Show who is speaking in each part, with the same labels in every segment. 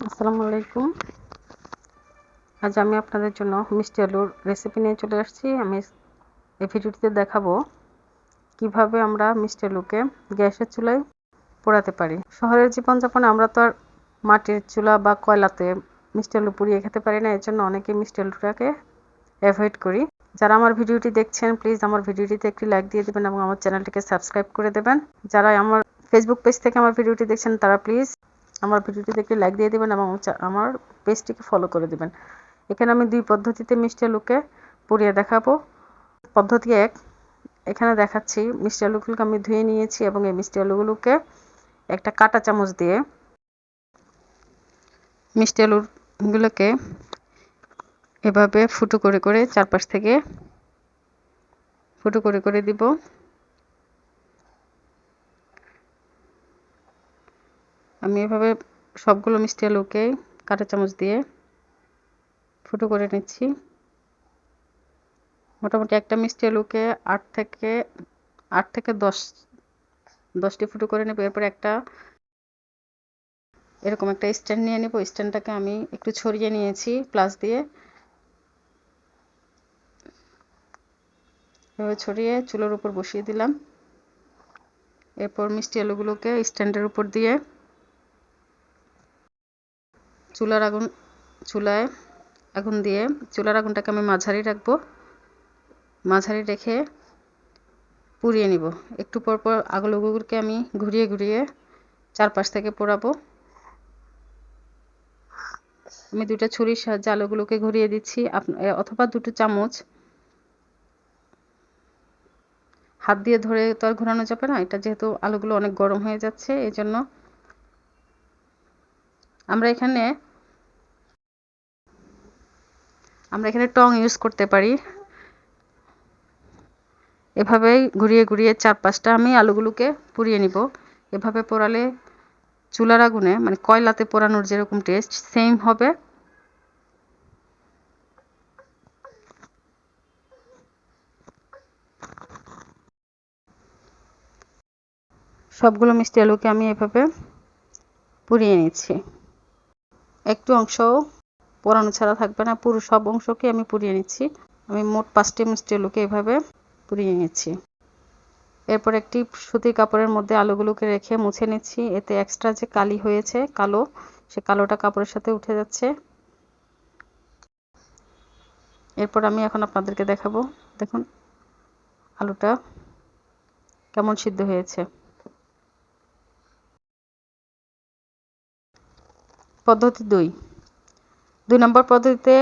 Speaker 1: আসসালামু আলাইকুম। আজ আমি আপনাদের জন্য মিষ্টি আলুর রেসিপি নিয়ে চলে আসছি। আমি এই ভিডিওটিতে দেখাবো কিভাবে আমরা মিষ্টি আলুকে গ্যাসের চুলায় পোড়াতে পারি। শহরের জীবনযাপনে আমরা তো আর মাটির চুলা বা কয়লাতে মিষ্টি আলু পুড়িয়ে খেতে পারি না, এর জন্য অনেকে মিষ্টি আলুটাকে অ্যাভয়েড করি। যারা আমার ভিডিওটি দেখছেন প্লিজ আমার ভিডিওটিতে একটি লাইক দিয়ে দেবেন এবং আমার চ্যানেলটিকে সাবস্ক্রাইব করে দেবেন। যারা আমার ফেসবুক পেজ থেকে আমার ভিডিওটি দেখছেন তারা প্লিজ আমার ভিডিওটিতে একটি লাইক দিয়ে দেবেন এবং আমার পেজটিকে ফলো করে দেবেন। এখানে আমি দুই পদ্ধতিতে মিষ্টি আলুকে পুড়িয়ে দেখাবো। পদ্ধতি এক, এখানে দেখাচ্ছি মিষ্টি আলুগুলোকে আমি ধুয়ে নিয়েছি এবং এই মিষ্টি আলুগুলোকে একটা কাঁটা চামচ দিয়ে মিষ্টি আলুগুলোকে এভাবে ফুটো করে করে চারপাশ থেকে ফুটো করে করে দিব। আমি এভাবে সবগুলো মিষ্টি আলুকে কাঁটা চামচ দিয়ে ফুটো করে নিচ্ছি। মোটামুটি একটা মিষ্টি আলুকে 8 থেকে 10টি ফুটো করে নেব। এরপর এরকম একটা স্ট্যান্ড নিয়ে নেব। স্ট্যান্ডটাকে আমি একটু ছড়িয়ে নিয়েছি প্লাস দিয়ে, এভাবে ছড়িয়ে চুলার উপর বসিয়ে দিলাম। এরপর মিষ্টি আলুগুলোকে স্ট্যান্ডের উপর দিয়ে চুলার আগুন দিয়ে চুলার আগুনটাকে আমি মাঝারি রাখবো। মাঝারি রেখে পুড়িয়ে নিব। একটু পর পর আলুগুলোকে আমি ঘুরিয়ে ঘুরিয়ে চারপাশ থেকে পোড়াবো। আমি দুটো ছুরির সাহায্যে আলুগুলোকে ঘুরিয়ে দিচ্ছি, অথবা দুটো চামচ। হাত দিয়ে ধরে তো আর ঘোরানো যাবে না, এটা যেহেতু আলুগুলো অনেক গরম হয়ে যাচ্ছে, এই জন্য আমরা এখানে টং ইউজ করতে পারি। এভাবেই ঘুরিয়ে ঘুরিয়ে চারপাশটা আমি আলুগুলোকে পুড়িয়ে নিব। এভাবে পোড়ালে চুলার আগুনে মানে কয়লাতে পোড়ানোর যেরকম টেস্ট সেম হবে। সবগুলো মিষ্টি আলুকে আমি এভাবে পুড়িয়ে নিচ্ছি। একটু অংশ পোড়ানো ছাড়া থাকবে না, পুরো সব অংশকে আমি পুড়িয়ে নিচ্ছি। আমি মোট 5টি মিষ্টি আলুকে এভাবে পুড়িয়ে নিচ্ছি। এরপর একটি সুতির কাপড়ের মধ্যে আলুগুলোকে রেখে মুছে নিচ্ছি। এতে এক্সট্রা যে কালি হয়েছে কালো, সে কালোটা কাপড়ের সাথে উঠে যাচ্ছে। এরপর আমি এখন আপনাদেরকে দেখাবো, দেখুন আলুটা কেমন সিদ্ধ হয়েছে। পদ্ধতি 2 নম্বর পদ্ধতিতে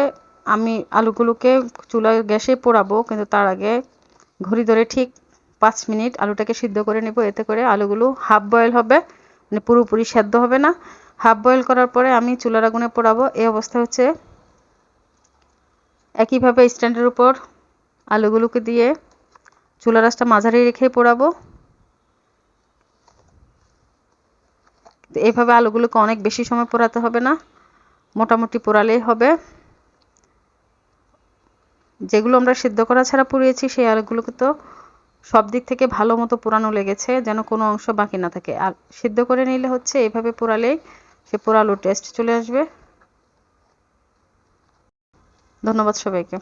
Speaker 1: আমি আলুগুলোকে চুলার গ্যাসে পোড়াবো, কিন্তু তার আগে ঘড়ি ধরে ঠিক 5 মিনিট আলুটাকে সিদ্ধ করে নেব। এতে করে আলুগুলো হাফ বয়েল হবে, মানে পুরোপুরি সেদ্ধ হবে না। হাফ বয়েল করার পরে আমি চুলার আগুনে পোড়াবো। এই অবস্থা হচ্ছে একইভাবে স্ট্যান্ডের উপর আলুগুলোকে দিয়ে চুলার আঁচটা মাঝারি রেখে পোড়াবো। এইভাবে আলুগুলোকে অনেক বেশি সময় পোড়াতে হবে না, মোটামুটি পোড়ালেই হবে। যেগুলো আমরা সিদ্ধ করা ছাড়া পুড়িয়েছি সেই আলুগুলোকে তো সব দিক থেকে ভালো মতো পোড়ানো লেগেছে, যেন কোনো অংশ বাকি না থাকে। আর সিদ্ধ করে নিলে হচ্ছে এইভাবে পোড়ালেই সে পোড়ালো টেস্ট চলে আসবে। ধন্যবাদ সবাইকে।